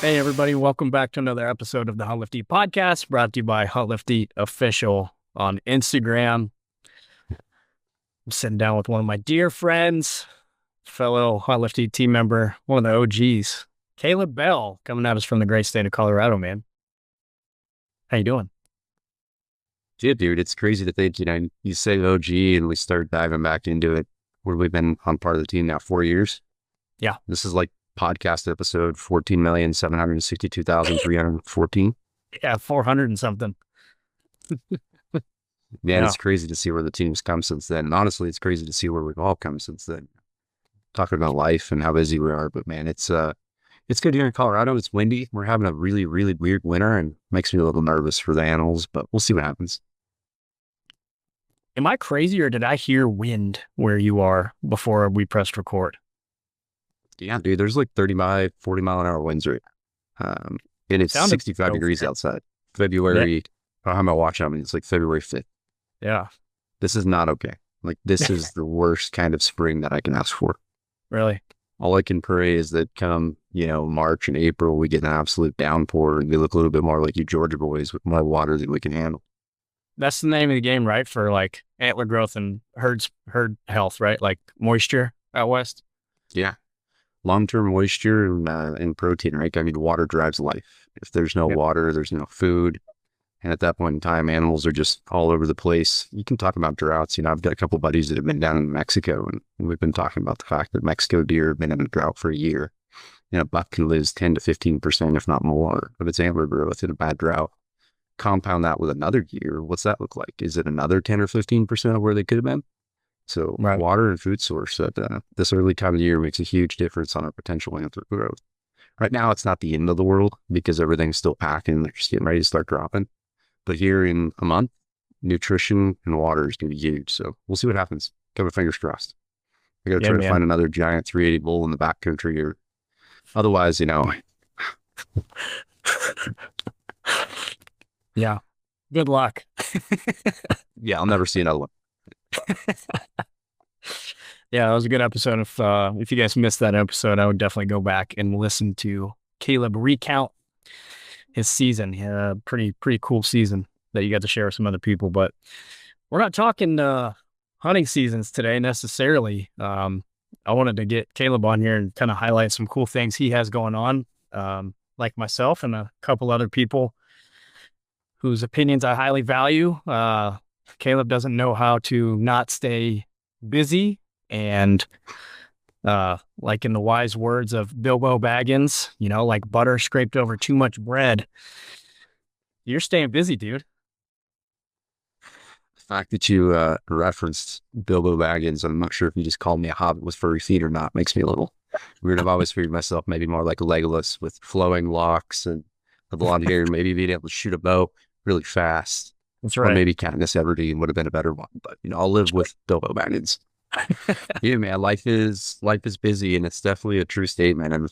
Hey, everybody. Welcome back to another episode of the Hunt Lift Eat podcast, brought to you by Hunt Lift Eat Official on Instagram. I'm sitting down with one of my dear friends, fellow Hunt Lift Eat team member, one of the OGs, Kaleb Bell, coming at us from the great state of Colorado, man. How you doing? Yeah, dude, it's crazy to think, you say OG and we start diving back into it where we've been on part of the team now 4 years. Yeah. This is like podcast episode 14,762,314. Yeah, 400 and something. Man, It's crazy to see where the team's come since then. And honestly, it's crazy to see where we've all come since then. Talking about life and how busy we are, but man, it's good here in Colorado. It's windy. We're having a really, really weird winter and makes me a little nervous for the animals, but we'll see what happens. Am I crazy or did I hear wind where you are before we pressed record? Yeah, dude, there's like 40 mile an hour winds right now. And it's 65 degrees outside. February, I have my watch on me. It's like February 5th. Yeah. This is not okay. Like, this is the worst kind of spring that I can ask for. Really? All I can pray is that come, March and April, we get an absolute downpour and we look a little bit more like you Georgia boys with more water than we can handle. That's the name of the game, right? For like antler growth and herd health, right? Like moisture out west. Yeah. Long-term moisture and protein, right? I mean, water drives life. If there's no water, there's no food. And at that point in time, animals are just all over the place. You can talk about droughts. I've got a couple of buddies that have been down in Mexico, and we've been talking about the fact that Mexico deer have been in a drought for a year. A buck can lose 10 to 15%, if not more, of its antler growth in a bad drought. Compound that with another year, what's that look like? Is it another 10 or 15% of where they could have been? So water and food source at this early time of the year makes a huge difference on our potential antler growth. Right now, it's not the end of the world because everything's still packing. They're just getting ready to start dropping. But here in a month, nutrition and water is going to be huge. So we'll see what happens. Keep my fingers crossed. I got to try to find another giant 380 bull in the backcountry here. Otherwise, Yeah. Good luck. Yeah, I'll never see another one. Yeah, that was a good episode. If you guys missed that episode, I would definitely go back and listen to Kaleb recount his season. Pretty cool season that you got to share with some other people. But we're not talking hunting seasons today necessarily. I wanted to get Kaleb on here and kind of highlight some cool things he has going on, like myself and a couple other people whose opinions I highly value. Kaleb doesn't know how to not stay busy. And like in the wise words of Bilbo Baggins, like butter scraped over too much bread. You're staying busy, dude. The fact that you referenced Bilbo Baggins, I'm not sure if you just called me a hobbit with furry feet or not, makes me a little weird. I've always figured myself maybe more like Legolas with flowing locks and the blonde hair, maybe being able to shoot a bow really fast. That's right. Or maybe Katniss Everdeen would have been a better one, but I'll live with Bilbo Baggins. Yeah, man, life is busy, and it's definitely a true statement. And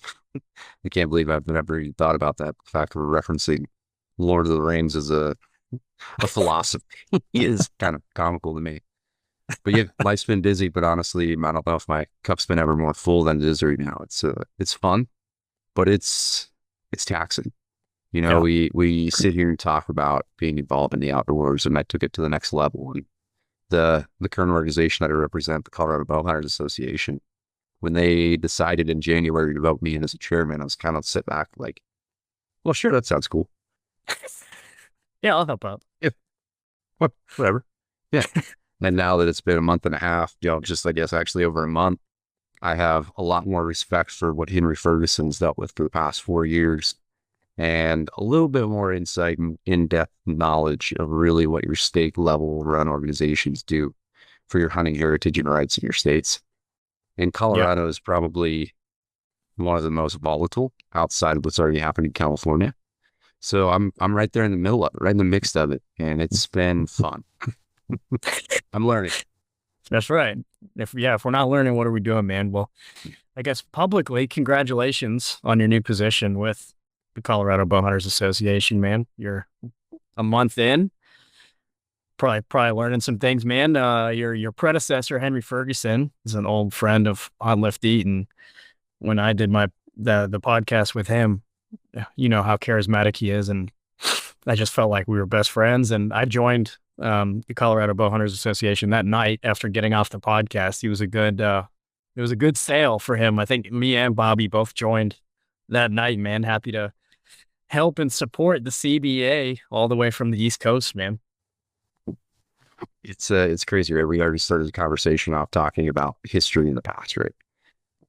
I can't believe I've never even thought about that. The fact of referencing Lord of the Rings as a philosophy is kind of comical to me. But yeah, life's been busy, but honestly, I don't know if my cup's been ever more full than it is right now. It's fun, but it's taxing. We sit here and talk about being involved in the outdoors, and I took it to the next level. And the current organization that I represent, the Colorado Bowhunters Association, when they decided in January to vote me in as a chairman, I was kind of sit back like, well, sure, that sounds cool. Yeah, I'll help out. Yeah. Whatever. Yeah. And now that it's been a month and a half, just I guess actually over a month, I have a lot more respect for what Henry Ferguson's dealt with for the past 4 years, and a little bit more insight and in-depth knowledge of really what your state level run organizations do for your hunting heritage and rights in your states. And Colorado is probably one of the most volatile outside of what's already happened in California. So I'm right there in the middle of it, right in the mix of it. And it's been fun. I'm learning. That's right. If we're not learning, what are we doing, man? Well, I guess publicly, congratulations on your new position with the Colorado Bowhunters Association, man. You're a month in. Probably learning some things, man. Your predecessor, Henry Ferguson, is an old friend of Hunt Lift Eat, and when I did the podcast with him, you know how charismatic he is, and I just felt like we were best friends. And I joined the Colorado Bowhunters Association that night after getting off the podcast. It was a good sale for him. I think me and Bobby both joined that night, man. Happy to help and support the CBA all the way from the East Coast, man. It's crazy, right? We already started the conversation off talking about history in the past, right?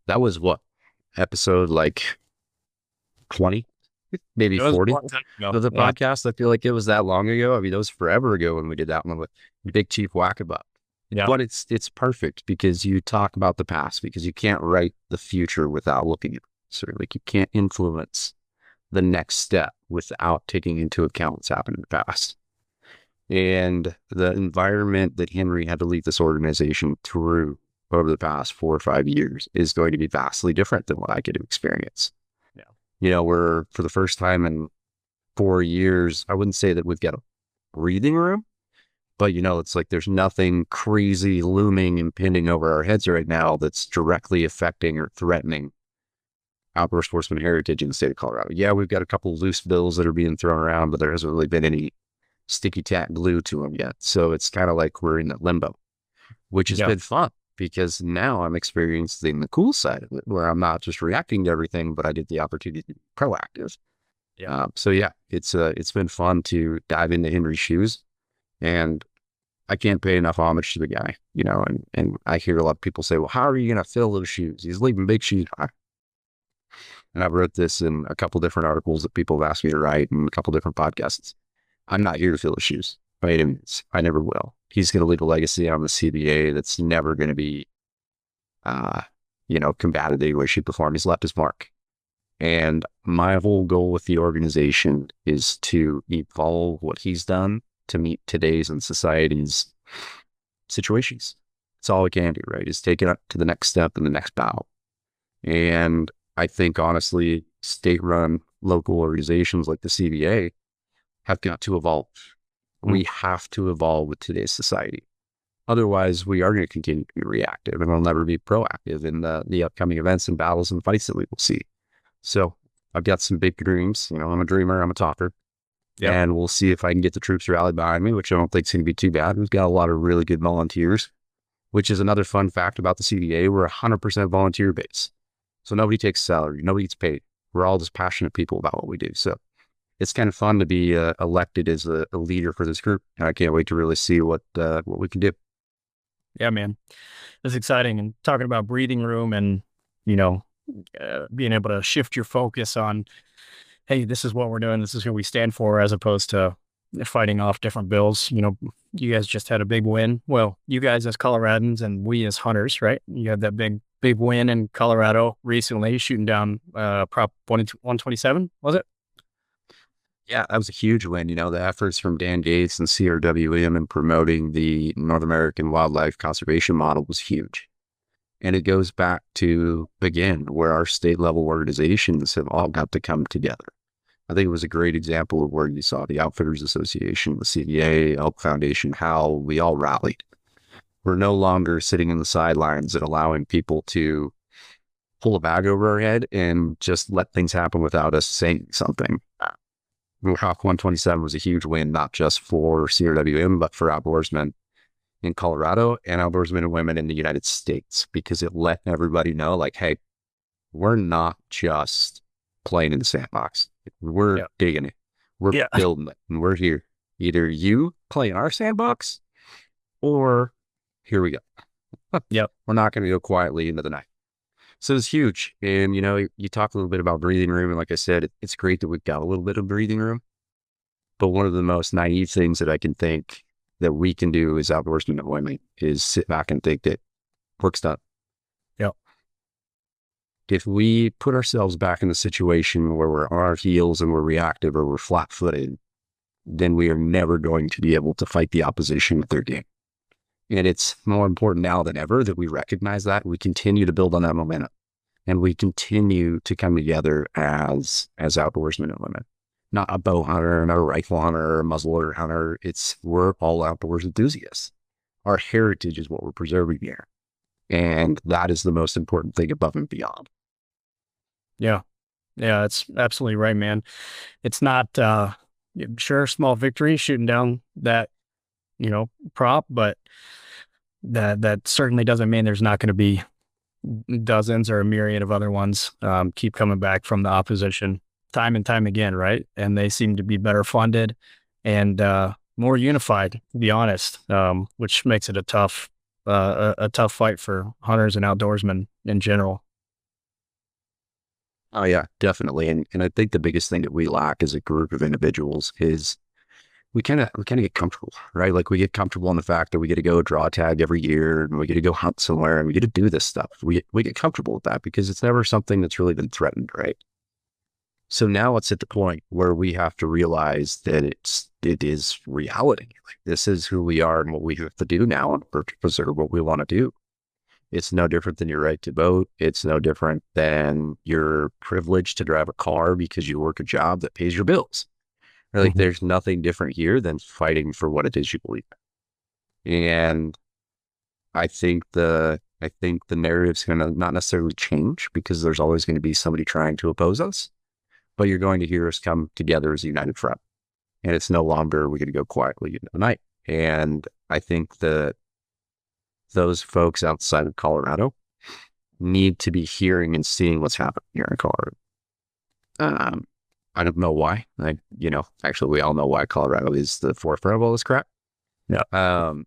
That was what, episode like 20, maybe It was a 40 long time ago. of the Yeah. podcast. I feel like it was that long ago. I mean, it was forever ago when we did that one with Big Chief Wackabuck. Yeah. But it's perfect because you talk about the past, because you can't write the future without looking at it. So like you can't influence the next step without taking into account what's happened in the past. And the environment that Henry had to lead this organization through over the past 4 or 5 years is going to be vastly different than what I get to experience. Yeah. You know, we're for the first time in 4 years, I wouldn't say that we've got a breathing room, but you know, it's like there's nothing crazy looming, impending over our heads right now that's directly affecting or threatening outdoor sportsman heritage in the state of Colorado. Yeah, we've got a couple of loose bills that are being thrown around, but there hasn't really been any sticky tack glue to them yet. So it's kind of like we're in that limbo, which has Yeah. been fun because now I'm experiencing the cool side of it where I'm not just reacting to everything, but I get the opportunity to be proactive. Yeah. So yeah, it's been fun to dive into Henry's shoes, and I can't pay enough homage to the guy, you know, and I hear a lot of people say, well, how are you going to fill those shoes? He's leaving big shoes behind. And I've wrote this in a couple different articles that people have asked me to write and a couple different podcasts. I'm not here to fill his shoes by any means. I never will. He's going to leave a legacy on the CBA that's never going to be, you know, combated any way, shape, or form. He's left his mark. And my whole goal with the organization is to evolve what he's done to meet today's and society's situations. It's all we can do, right? Is take it up to the next step and the next bow. And I think, honestly, state-run local organizations like the CBA have got to evolve. We have to evolve with today's society. Otherwise, we are going to continue to be reactive and we'll never be proactive in the upcoming events and battles and fights that we will see. So I've got some big dreams. You know, I'm a dreamer, I'm a talker. Yep. And we'll see if I can get the troops rallied behind me, which I don't think is going to be too bad. We've got a lot of really good volunteers, which is another fun fact about the CBA. We're 100% volunteer based. So nobody takes salary, nobody gets paid. We're all just passionate people about what we do. So it's kind of fun to be elected as a leader for this group. And I can't wait to really see what we can do. Yeah, man. It's exciting. And talking about breathing room and, you know, being able to shift your focus on, hey, this is what we're doing. This is who we stand for, as opposed to fighting off different bills. You know, you guys just had a big win. Well, you guys as Coloradans and we as hunters, right? You had that big win in Colorado recently, shooting down Prop 127, was it? Yeah, that was a huge win. You know, the efforts from Dan Gates and CRWM in promoting the North American wildlife conservation model was huge. And it goes back to, again, where our state level organizations have all got to come together. I think it was a great example of where you saw the Outfitters Association, the CBA, Elk Foundation, how we all rallied. We're no longer sitting in the sidelines and allowing people to pull a bag over our head and just let things happen without us saying something. Prop 127 was a huge win, not just for CRWM, but for outdoorsmen in Colorado and outdoorsmen and women in the United States, because it let everybody know, like, hey, we're not just playing in the sandbox. We're digging it. We're building it. And we're here. Either you play in our sandbox or here we go. Yep. We're not going to go quietly into the night. So it's huge. And, you know, you talk a little bit about breathing room. And like I said, it's great that we've got a little bit of breathing room. But one of the most naive things that I can think that we can do as outdoorsmen and women is sit back and think that work's done. Yep. If we put ourselves back in the situation where we're on our heels and we're reactive or we're flat-footed, then we are never going to be able to fight the opposition with their game. And it's more important now than ever that we recognize that, we continue to build on that momentum, and we continue to come together as outdoorsmen and women. Not a bow hunter, not a rifle hunter, or a muzzleloader hunter. We're all outdoors enthusiasts. Our heritage is what we're preserving here. And that is the most important thing above and beyond. Yeah. Yeah, that's absolutely right, man. It's not sure, small victory shooting down that, prop, but that certainly doesn't mean there's not going to be dozens or a myriad of other ones keep coming back from the opposition time and time again, right? And they seem to be better funded and more unified, to be honest, which makes it a tough fight for hunters and outdoorsmen in general. Oh yeah, definitely. And I think the biggest thing that we lack as a group of individuals is we kind of get comfortable, right? Like we get comfortable in the fact that we get to go draw a tag every year and we get to go hunt somewhere and we get to do this stuff. We get comfortable with that because it's never something that's really been threatened, right? So now it's at the point where we have to realize that it is reality. Like this is who we are and what we have to do now in order to preserve what we want to do. It's no different than your right to vote. It's no different than your privilege to drive a car because you work a job that pays your bills. Like Mhm. there's nothing different here than fighting for what it is you believe in. And I think the narrative's going to not necessarily change because there's always going to be somebody trying to oppose us, but you're going to hear us come together as a united front. And it's no longer we're going to go quietly into the night. And I think that those folks outside of Colorado need to be hearing and seeing what's happening here in Colorado. Um, I don't know why. Actually, we all know why Colorado is the forefront of all this crap. Yeah. Um,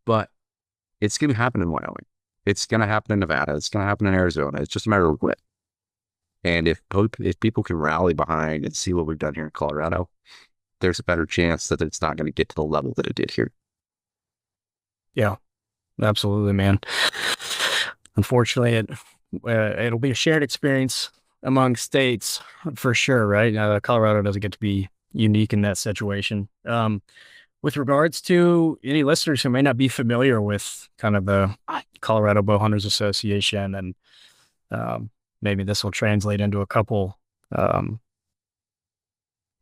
but it's going to happen in Wyoming. It's going to happen in Nevada. It's going to happen in Arizona. It's just a matter of when. And if people can rally behind and see what we've done here in Colorado, there's a better chance that it's not going to get to the level that it did here. Yeah, absolutely, man. Unfortunately, it'll be a shared experience among states for sure, right? Colorado doesn't get to be unique in that situation. With regards to any listeners who may not be familiar with kind of the Colorado Bowhunters Association, and maybe this will translate into a couple um,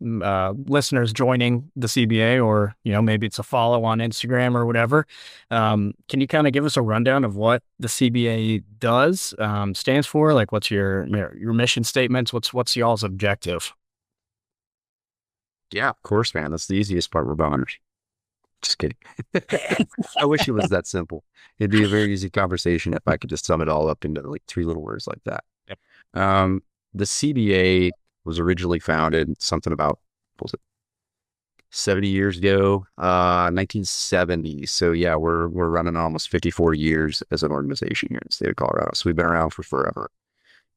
listeners joining the CBA, or maybe it's a follow on Instagram or whatever. Can you kind of give us a rundown of what the CBA does, stands for? Like, what's your mission statements? What's y'all's objective? Yeah, of course, man. That's the easiest part. We're bowhunters. Just kidding. I wish it was that simple. It'd be a very easy conversation if I could just sum it all up into like three little words like that. Yep. The CBA was originally founded something about, what was it, 70 years ago, 1970. So yeah, we're running almost 54 years as an organization here in the state of Colorado. So we've been around for forever.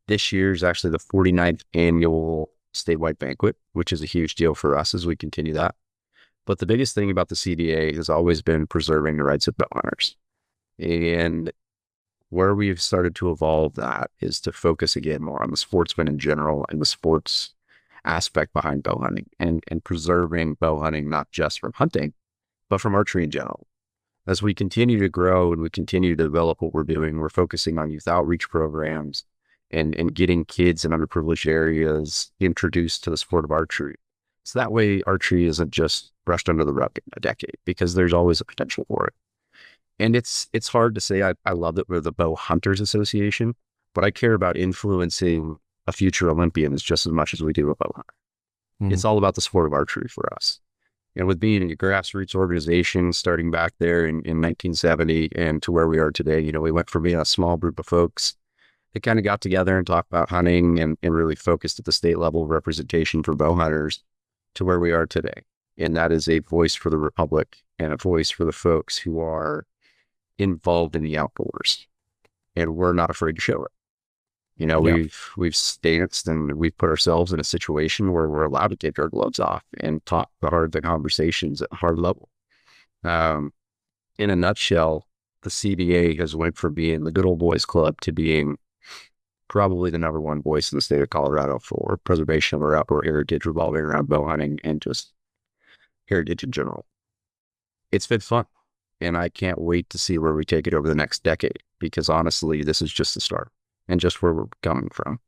This year is actually the 49th annual statewide banquet, which is a huge deal for us as we continue that. But the biggest thing about the CDA has always been preserving the rights of bow hunters. And where we've started to evolve that is to focus again more on the sportsman in general and the sports aspect behind bow hunting and preserving bow hunting, not just from hunting, but from archery in general. As we continue to grow and we continue to develop what we're doing, we're focusing on youth outreach programs and getting kids in underprivileged areas introduced to the sport of archery. So that way archery isn't just brushed under the rug in a decade because there's always a potential for it. And it's hard to say I love that we're the Bowhunters Association, but I care about influencing a future Olympian as just as much as we do a bow hunter. It's all about the sport of archery for us. And with being a grassroots organization starting back there in 1970 and to where we are today, we went from being a small group of folks that kind of got together and talked about hunting and really focused at the state level representation for bow hunters to where we are today. And that is a voice for the Republic and a voice for the folks who are involved in the outdoors. And we're not afraid to show it. Yeah. We've stanced and we've put ourselves in a situation where we're allowed to take our gloves off and talk the conversations at a hard level. In a nutshell, the CBA has went from being the good old boys club to being probably the number one voice in the state of Colorado for preservation of our outdoor heritage revolving around bow hunting and just heritage in general. It's been fun, and I can't wait to see where we take it over the next decade, because honestly, this is just the start and just where we're coming from.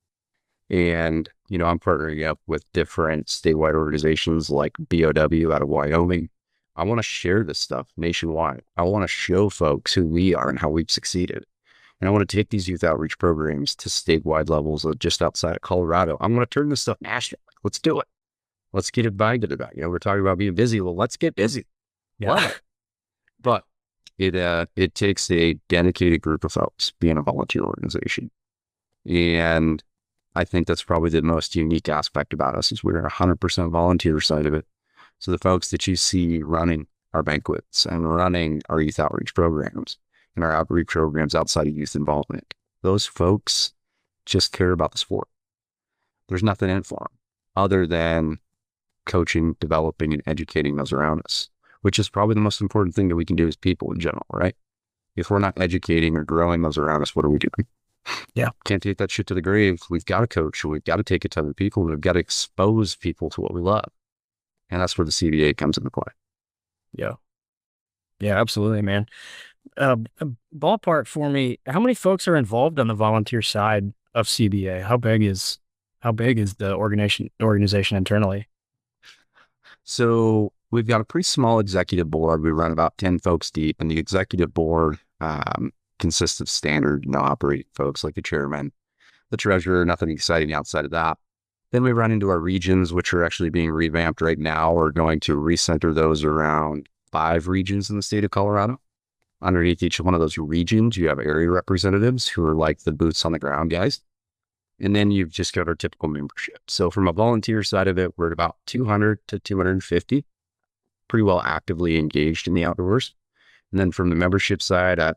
And, I'm partnering up with different statewide organizations like BOW out of Wyoming. I want to share this stuff nationwide. I want to show folks who we are and how we've succeeded. And I want to take these youth outreach programs to statewide levels just outside of Colorado. I'm going to turn this stuff national. Let's do it. Let's get invited to that. We're talking about being busy. Well, let's get busy. Yeah. Love it. But it takes a dedicated group of folks being a volunteer organization. And I think that's probably the most unique aspect about us is we're 100% volunteer side of it. So the folks that you see running our banquets and running our youth outreach programs and our outreach programs outside of youth involvement, those folks just care about the sport. There's nothing in it for them other than coaching, developing, and educating those around us, which is probably the most important thing that we can do as people in general, right? If we're not educating or growing those around us, what are we doing? Yeah. Can't take that shit to the grave. We've got to coach. We've got to take it to other people. We've got to expose people to what we love. And that's where the CBA comes into play. Yeah. Yeah, absolutely, man. Ballpark for me, how many folks are involved on the volunteer side of CBA? How big is the organization internally? So we've got a pretty small executive board. We run about 10 folks deep, and the executive board consists of standard, operating folks like the chairman, the treasurer, nothing exciting outside of that. Then we run into our regions, which are actually being revamped right now. We're going to recenter those around 5 regions in the state of Colorado. Underneath each one of those regions, you have area representatives who are like the boots on the ground guys. And then you've just got our typical membership. So from a volunteer side of it, we're at about 200 to 250, pretty well actively engaged in the outdoors. And then from the membership side, I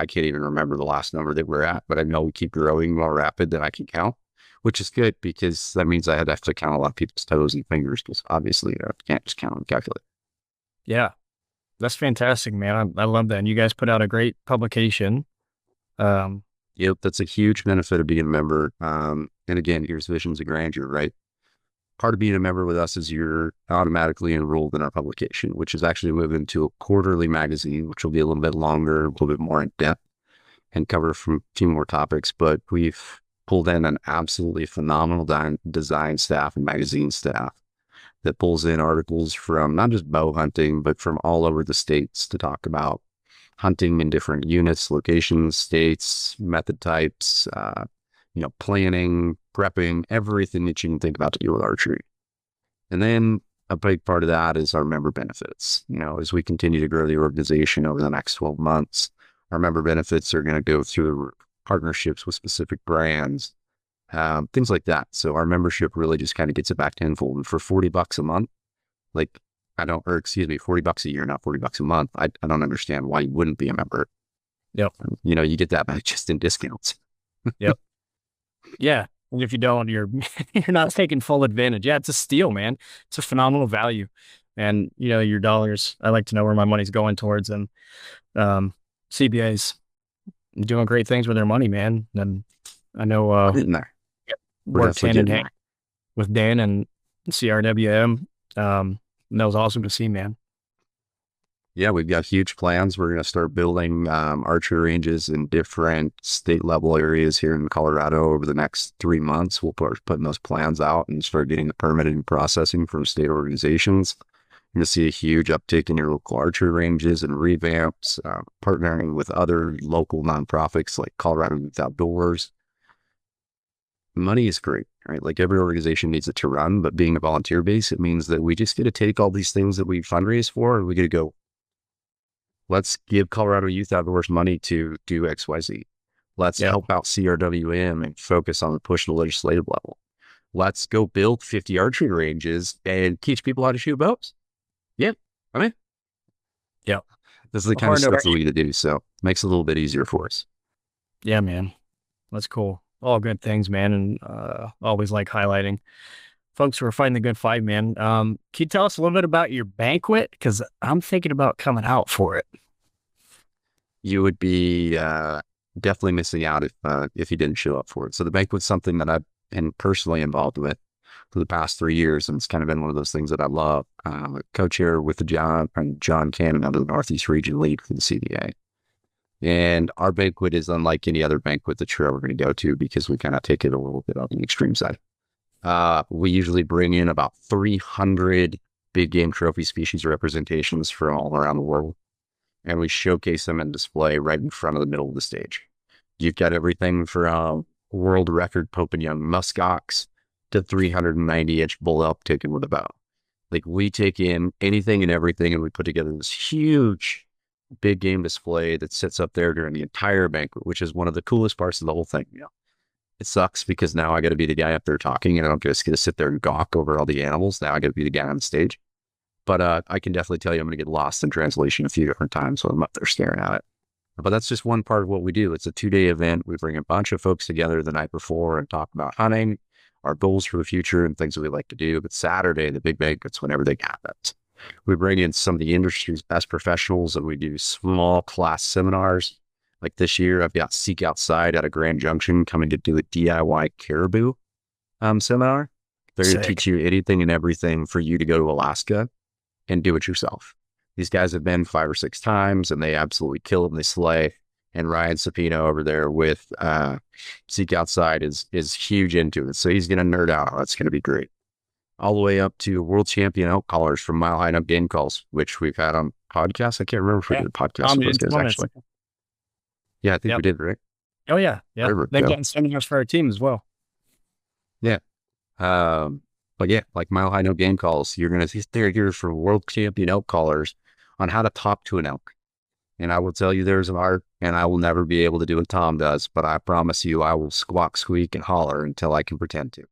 can't even remember the last number that we're at, but I know we keep growing more rapid than I can count, which is good because that means I have to count a lot of people's toes and fingers because obviously I can't just count and calculate. Yeah, that's fantastic, man. I love that. And you guys put out a great publication. Yep, that's a huge benefit of being a member. And again, here's visions of grandeur, right? Part of being a member with us is you're automatically enrolled in our publication, which is actually moving to a quarterly magazine, which will be a little bit longer, a little bit more in depth and cover from a few more topics. But we've pulled in an absolutely phenomenal design staff and magazine staff that pulls in articles from not just bow hunting, but from all over the states to talk about hunting in different units, locations, states, method types, planning, prepping, everything that you can think about to do with archery. And then a big part of that is our member benefits. As we continue to grow the organization over the next 12 months, our member benefits are going to go through partnerships with specific brands, things like that. So our membership really just kind of gets it back tenfold. And for $40 a month, $40 a year, not $40 a month. I don't understand why you wouldn't be a member. Yep. You get that back just in discounts. Yep. Yeah. And if you don't, you're not taking full advantage. Yeah, it's a steal, man. It's a phenomenal value. And your dollars, I like to know where my money's going towards. And CBA's doing great things with their money, man. And I know worked hand in hand with Dan and CRWM. And that was awesome to see, man. Yeah, we've got huge plans. We're going to start building archery ranges in different state level areas here in Colorado over the next 3 months. We'll start putting those plans out and start getting the permitting processing from state organizations. You're going to see a huge uptick in your local archery ranges and revamps, partnering with other local nonprofits like Colorado Youth Outdoors. Money is great, right? Like every organization needs it to run, but being a volunteer base, it means that we just get to take all these things that we fundraise for and we get to go, let's give Colorado Youth Outdoors money to do XYZ. Let's help out CRWM and focus on the push to the legislative level. Let's go build 50 archery ranges and teach people how to shoot bows. Yeah. Yeah. This is the kind of stuff that we need to do. So it makes it a little bit easier for us. Yeah, man. That's cool. All good things, man. And always like highlighting folks who are fighting the good fight, man. Can you tell us a little bit about your banquet? Because I'm thinking about coming out for it. You would be definitely missing out if you didn't show up for it. So the banquet's something that I've been personally involved with for the past 3 years, and it's kind of been one of those things that I love. Co-chair with John Cannon out of the Northeast Region lead for the CBA. And our banquet is unlike any other banquet that you're ever going to go to because we kind of take it a little bit on the extreme side. We usually bring in about 300 big game trophy species representations from all around the world. And we showcase them and display right in front of the middle of the stage. You've got everything from world record Pope and Young muskox to 390-inch bull elk taken with a bow. Like we take in anything and everything and we put together this huge big game display that sits up there during the entire banquet, which is one of the coolest parts of the whole thing. It sucks because now I got to be the guy up there talking and I don't just get to sit there and gawk over all the animals. Now I got to be the guy on the stage. But I can definitely tell you I'm going to get lost in translation a few different times when I'm up there staring at it. But that's just one part of what we do. It's a 2-day event. We bring a bunch of folks together the night before and talk about hunting, our goals for the future and things that we like to do. But Saturday, the big banquet's when everything happens. We bring in some of the industry's best professionals and we do small class seminars. Like this year, I've got Seek Outside out of Grand Junction coming to do a DIY caribou seminar. They're going to teach you anything and everything for you to go to Alaska and do it yourself. These guys have been 5 or 6 times and they absolutely kill them. They slay. And Ryan Sapino over there with Seek Outside is huge into it. So he's going to nerd out. That's going to be great. All the way up to world champion elk callers from Mile High Up Game Calls, which we've had on podcasts. I can't remember if we did a podcast with those guys actually. Yeah, I think we did, right? Oh yeah. Yeah. They've gotten seminars for our team as well. Yeah. But yeah, like Mile High No Game Calls, you're going to hear from world champion elk callers on how to talk to an elk. And I will tell you there's an art and I will never be able to do what Tom does, but I promise you I will squawk, squeak, and holler until I can pretend to.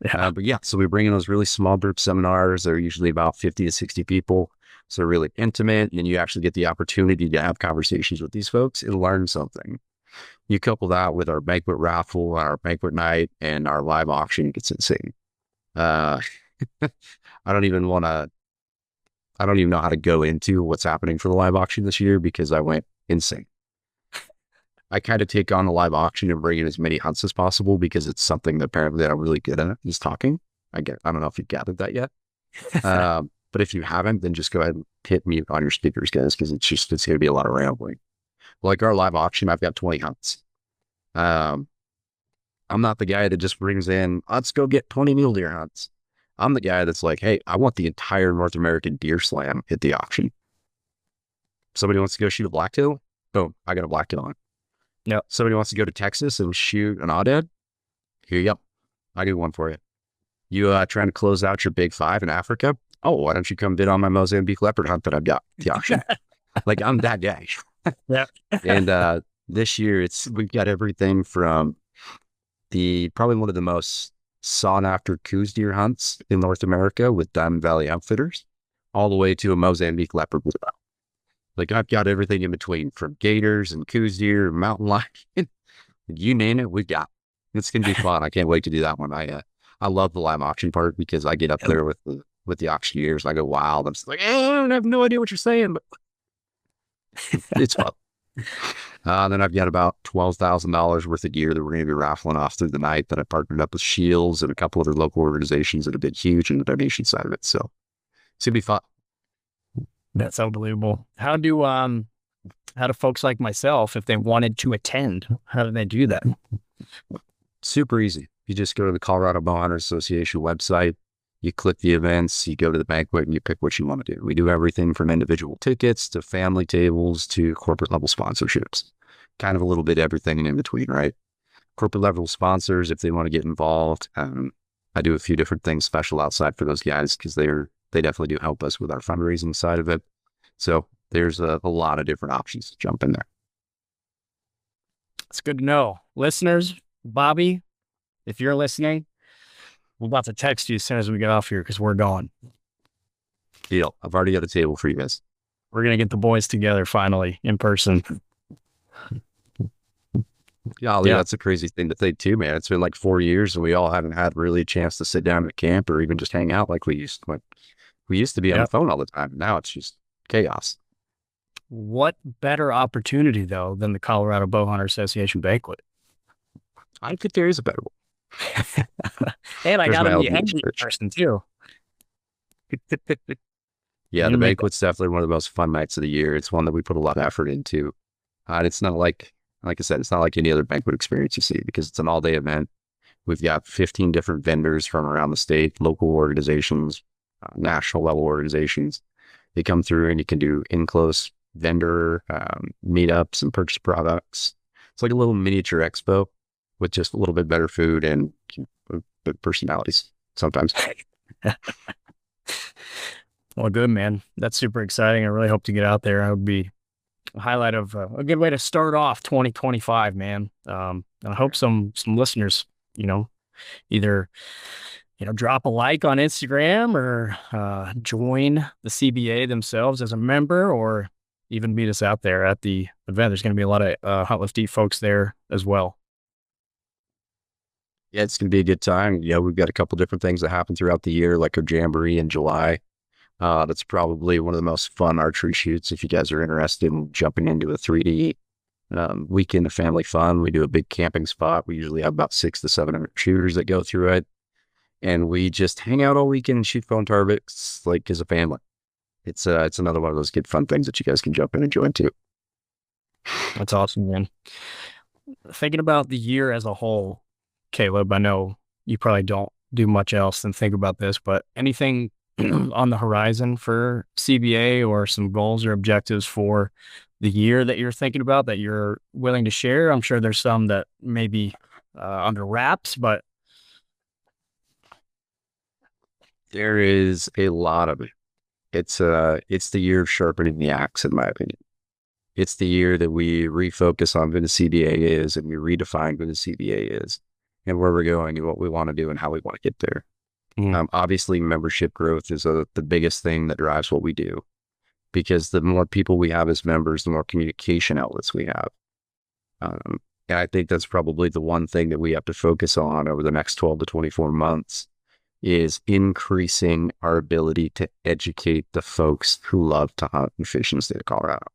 Yeah. But yeah, so we bring in those really small group seminars. They're usually about 50 to 60 people. So they're really intimate and you actually get the opportunity to have conversations with these folks and learn something. You couple that with our banquet raffle, our banquet night, and our live auction, it gets insane. I don't even know how to go into what's happening for the live auction this year because I went insane. I kind of take on the live auction and bring in as many hunts as possible because it's something that apparently that I'm really good at is talking. I don't know if you've gathered that yet. But if you haven't, then just go ahead and hit mute on your speakers, guys, because it's going to be a lot of rambling. Like our live auction, I've got 20 hunts. I'm not the guy that just brings in, let's go get 20 mule deer hunts. I'm the guy that's like, hey, I want the entire North American deer slam at the auction. Somebody wants to go shoot a blacktail? Boom, I got a blacktail on. Yeah. Somebody wants to go to Texas and shoot an aoudad? Here you go. I do one for you. You trying to close out your big 5 in Africa? Oh, why don't you come bid on my Mozambique leopard hunt that I've got at the auction? Like I'm that guy. Yeah. And this year we've got everything from probably one of the most sought after coos deer hunts in North America with Diamond Valley Outfitters, all the way to a Mozambique leopard with a bow. Like I've got everything in between from gators and coos deer, mountain lion, you name it, we got. It's gonna be fun. I can't wait to do that one. I love the live auction part because I get up there with the auctioneers and I go wild. I'm just like, I have no idea what you're saying, but it's fun. Then I've got about $12,000 worth of gear that we're going to be raffling off through the night that I partnered up with Shields and a couple other local organizations that have been huge in the donation side of it. So it's going to be fun. That's unbelievable. How do folks like myself, if they wanted to attend, how do they do that? Super easy. You just go to the Colorado Bowhunters Association website. You click the events, you go to the banquet, and you pick what you want to do. We do everything from individual tickets to family tables to corporate level sponsorships. Kind of a little bit of everything in between, right? Corporate level sponsors, if they want to get involved, I do a few different things special outside for those guys because they definitely do help us with our fundraising side of it. So there's a lot of different options to jump in there. It's good to know. Listeners, Bobby, if you're listening, we're about to text you as soon as we get off here because we're gone. Deal. I've already got a table for you guys. We're going to get the boys together finally in person. Yeah, that's a crazy thing to think too, man. It's been like 4 years and we all haven't had really a chance to sit down at camp or even just hang out like we used to. We used to be on the phone all the time. Now it's just chaos. What better opportunity, though, than the Colorado Bowhunters Association Banquet? I think there is a better one. And I got to be an person too. Yeah, the banquet's definitely one of the most fun nights of the year. It's one that we put a lot of effort into. And it's not like I said, it's not like any other banquet experience you see because it's an all-day event. We've got 15 different vendors from around the state, local organizations, national level organizations. They come through and you can do in-close vendor meetups and purchase products. It's like a little miniature expo with just a little bit better food and personalities sometimes. Well, good, man. That's super exciting. I really hope to get out there. It would be a highlight of a good way to start off 2025, man. I hope some listeners, you know, either drop a like on Instagram or join the CBA themselves as a member, or even meet us out there at the event. There's going to be a lot of Hunt Lift Eat folks there as well. Yeah, it's going to be a good time. We've got a couple different things that happen throughout the year, like our jamboree in July. That's probably one of the most fun archery shoots. If you guys are interested in jumping into a 3D weekend of family fun, we do a big camping spot. We usually have about 600 to 700 shooters that go through it. And we just hang out all weekend and shoot phone targets like as a family. It's another one of those good fun things that you guys can jump in and join too. That's awesome, man. Thinking about the year as a whole, Kaleb, I know you probably don't do much else than think about this, but anything on the horizon for CBA or some goals or objectives for the year that you're thinking about that you're willing to share? I'm sure there's some that may be under wraps, but there is a lot of it. It's the year of sharpening the axe, in my opinion. It's the year that we refocus on who the CBA is and we redefine who the CBA is and where we're going and what we want to do and how we want to get there. Obviously, membership growth is the biggest thing that drives what we do, because the more people we have as members, the more communication outlets we have. And I think that's probably the one thing that we have to focus on over the next 12 to 24 months is increasing our ability to educate the folks who love to hunt and fish in the state of Colorado.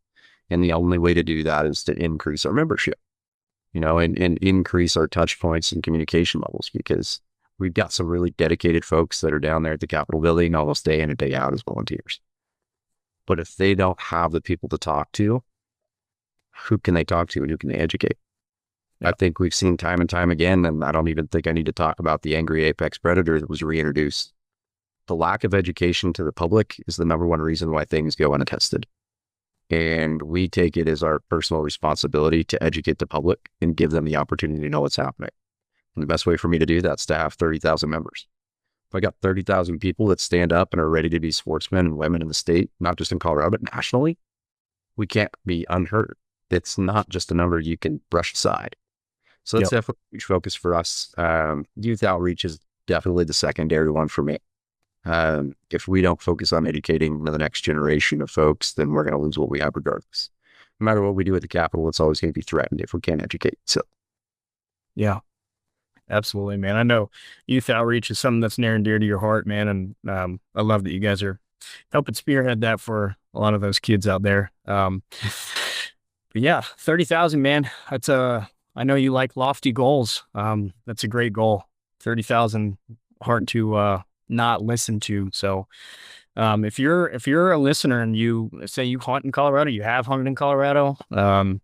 And the only way to do that is to increase our membership, and increase our touch points and communication levels, because we've got some really dedicated folks that are down there at the Capitol building almost day in and day out as volunteers. But if they don't have the people to talk to, who can they talk to and who can they educate? I think we've seen time and time again, and I don't even think I need to talk about the angry apex predator that was reintroduced. The lack of education to the public is the number one reason why things go unattested. And we take it as our personal responsibility to educate the public and give them the opportunity to know what's happening. And the best way for me to do that is to have 30,000 members. If I got 30,000 people that stand up and are ready to be sportsmen and women in the state, not just in Colorado, but nationally, we can't be unheard. It's not just a number you can brush aside. So that's definitely a huge focus for us. Youth outreach is definitely the secondary one for me. If we don't focus on educating the next generation of folks, then we're going to lose what we have regardless. No matter what we do at the Capitol, it's always going to be threatened if we can't educate. So, yeah, absolutely, man. I know youth outreach is something that's near and dear to your heart, man. And I love that you guys are helping spearhead that for a lot of those kids out there. But yeah, 30,000, man. That's I know you like lofty goals. That's a great goal. 30,000, hard to not listen to. So if you're a listener and you say you hunt in Colorado, you have hunted in Colorado, and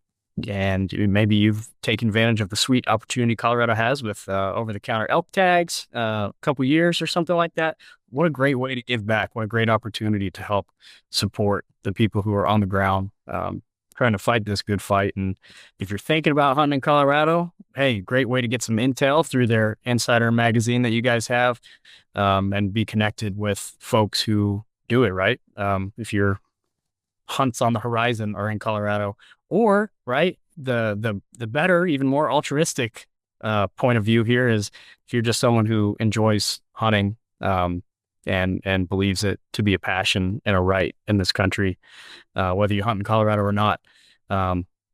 maybe you've taken advantage of the sweet opportunity Colorado has with over-the-counter elk tags a couple years or something like that, what a great way to give back. What a great opportunity to help support the people who are on the ground trying to fight this good fight. And if you're thinking about hunting in Colorado, hey, great way to get some intel through their Insider magazine that you guys have, and be connected with folks who do it, right? If your hunts on the horizon are in Colorado, or right, the better, even more altruistic point of view here is if you're just someone who enjoys hunting and believes it to be a passion and a right in this country, whether you hunt in Colorado or not.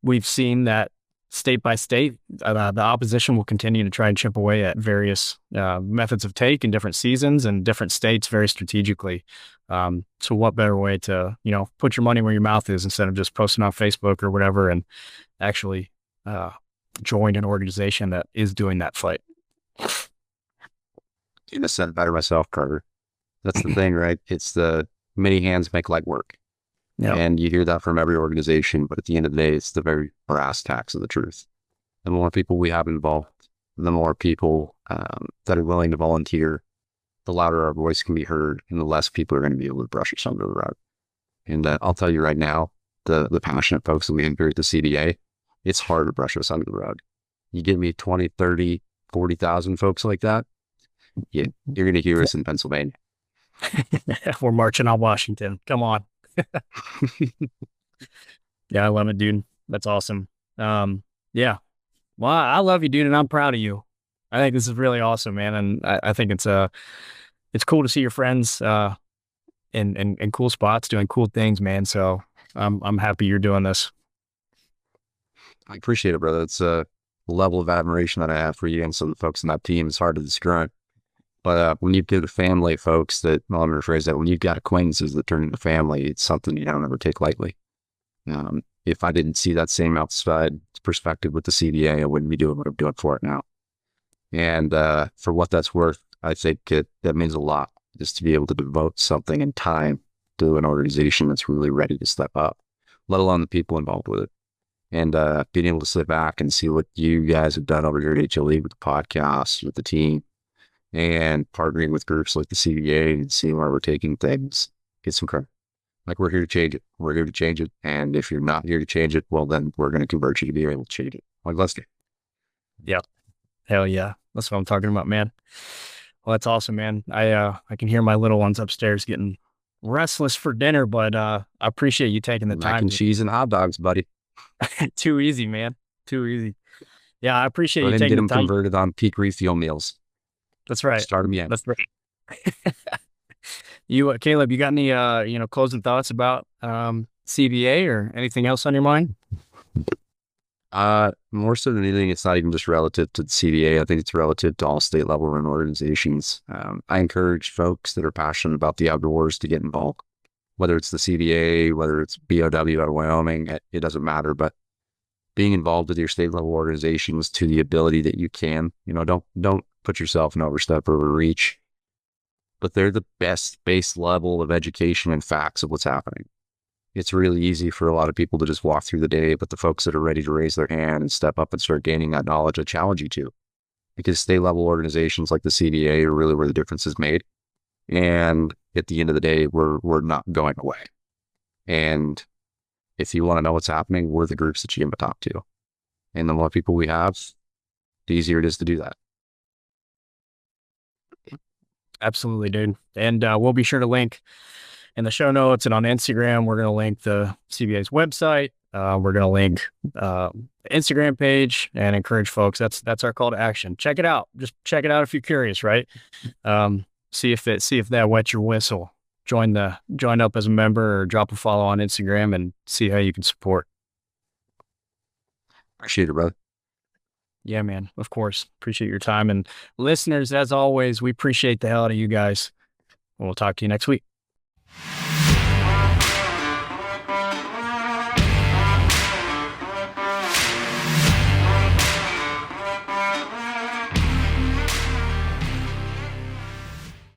We've seen that state by state, the opposition will continue to try and chip away at various methods of take in different seasons and different states very strategically. So what better way to, put your money where your mouth is instead of just posting on Facebook or whatever, and actually join an organization that is doing that fight. I said it better myself, Carter. That's the thing, right? It's the many hands make light work. Yep. And you hear that from every organization, but at the end of the day, it's the very brass tacks of the truth. The more people we have involved, the more people that are willing to volunteer, the louder our voice can be heard, and the less people are going to be able to brush us under the rug. And I'll tell you right now, the passionate folks that we have here at the CBA, it's hard to brush us under the rug. You give me 20, 30, 40,000 folks like that, you're going to hear us in Pennsylvania. We're marching on Washington. Come on. Yeah, I love it, dude. That's awesome. Yeah. Well, I love you, dude, and I'm proud of you. I think this is really awesome, man. And I think it's cool to see your friends in cool spots doing cool things, man. So I'm happy you're doing this. I appreciate it, brother. It's a level of admiration that I have for you and some of the folks in that team. It's hard to describe. But when you get a family, folks, well, I'm going to rephrase that, when you've got acquaintances that turn into family, it's something you don't ever take lightly. If I didn't see that same outside perspective with the CBA, I wouldn't be doing what I'm doing for it now. And for what that's worth, I think that means a lot, just to be able to devote something in time to an organization that's really ready to step up, let alone the people involved with it. And being able to sit back and see what you guys have done over here at HLE with the podcast, with the team, and partnering with groups like the CBA and seeing where we're taking things, get some credit. Like, we're here to change it. We're here to change it. And if you're not here to change it, well, then we're going to convert you to be able to change it. Like, let's go. Yeah. Hell yeah. That's what I'm talking about, man. Well, that's awesome, man. I can hear my little ones upstairs getting restless for dinner, but I appreciate you taking the time. Mac and cheese and hot dogs, buddy. Too easy, man. Too easy. Yeah, I appreciate you Get taking them the time. converted on peak refuel meals. That's right. Start them yet. That's right. You, Kaleb, you got any, closing thoughts about CBA or anything else on your mind? More so than anything, it's not even just relative to the CBA. I think it's relative to all state level run organizations. I encourage folks that are passionate about the outdoors to get involved, whether it's the CBA, whether it's BOW or Wyoming, it doesn't matter. But being involved with your state level organizations to the ability that you can, don't put yourself in overstep or overreach, but they're the best base level of education and facts of what's happening. It's really easy for a lot of people to just walk through the day, but the folks that are ready to raise their hand and step up and start gaining that knowledge, I challenge you to, because state level organizations like the CBA are really where the difference is made. And at the end of the day, we're not going away. And if you want to know what's happening, we're the groups that you can talk to. And the more people we have, the easier it is to do that. Absolutely, dude. And we'll be sure to link in the show notes and on Instagram. We're going to link the CBA's website. We're going to link Instagram page and encourage folks. That's our call to action. Check it out. Just check it out if you're curious, right? See if that wets your whistle. Join up as a member or drop a follow on Instagram and see how you can support. Appreciate it, brother. Yeah, man. Of course. Appreciate your time. And listeners, as always, we appreciate the hell out of you guys. We'll talk to you next week.